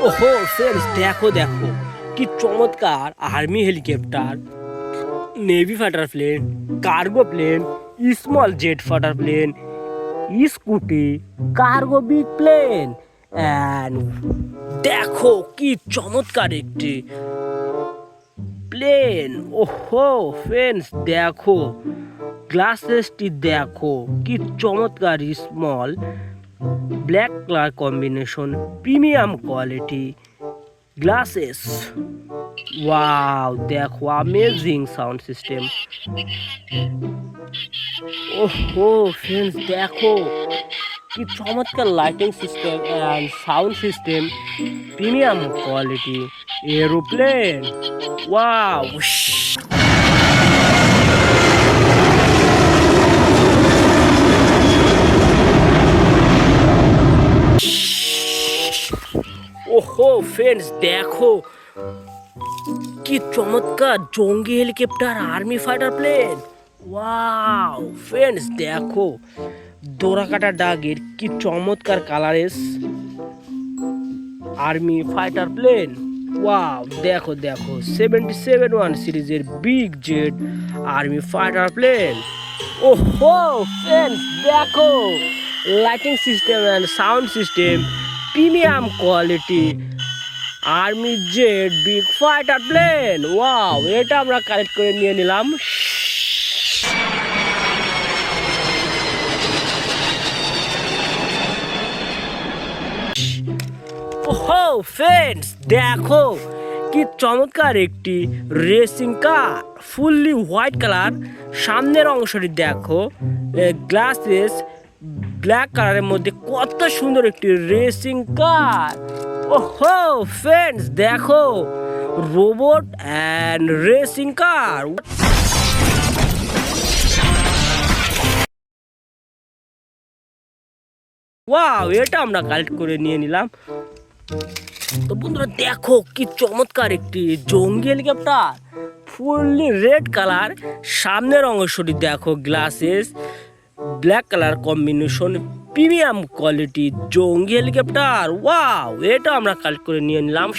ওহো ফ্রেন্ডস, দেখো দেখো কি চমৎকার army helicopter, navy fighter plane, cargo plane, small jet fighter plane, scooty, cargo big plane and দেখো কি চমৎকার একটি প্লেন। ওহো ফ্রেন্ডস, দেখো গ্লাসেসটি, দেখো কি চমৎকার small black colour combination, premium quality glasses. Wow, দেখো অ্যামেজিং সাউন্ড সিস্টেম। ওহো ফ্রেন্ডস, দেখো কি চমৎকার lighting system and sound system, premium quality aeroplane. Wow, ওহো ফ্রেন্ডস, দেখো কি চমৎকার জঙ্গি helicopter, army fighter plane. Wow friends, দেখো দোরাকাটা ডাগের কি চমৎকার কালারেস আর্মি ফাইটার প্লেন। ওয়াও, দেখো দেখো 77-1 সিরিজের big jet army fighter plane. ওহো ফ্রেন্ডস, দেখো lighting system and sound system, premium quality army jet big fighter plane. Wow, এটা আমরা কালেক্ট করে নিয়ে নিলাম। ওহো ফ্রেন্ডস, দেখো কি চমৎকার একটি racing car, fully white colour. সামনের অংশটি দেখো গ্লাসেস ব্ল্যাক কালারের মধ্যে কত সুন্দর একটি রেসিং কার। ওহো ফ্রেন্ডস, দেখো robot and racing car. Wow, এটা আমরা কালেক্ট করে নিয়ে নিলাম। তো বন্ধুরা, দেখো কি চমৎকার একটি জঙ্গি হেলিকপ্টার, ফুললি রেড কালার। সামনের অংশটি দেখো glasses black colour combination, premium quality জঙ্গি হেলিকপ্টার। ওয়াও, এটা আমরা কালেক্ট করে নিয়ে নিলাম।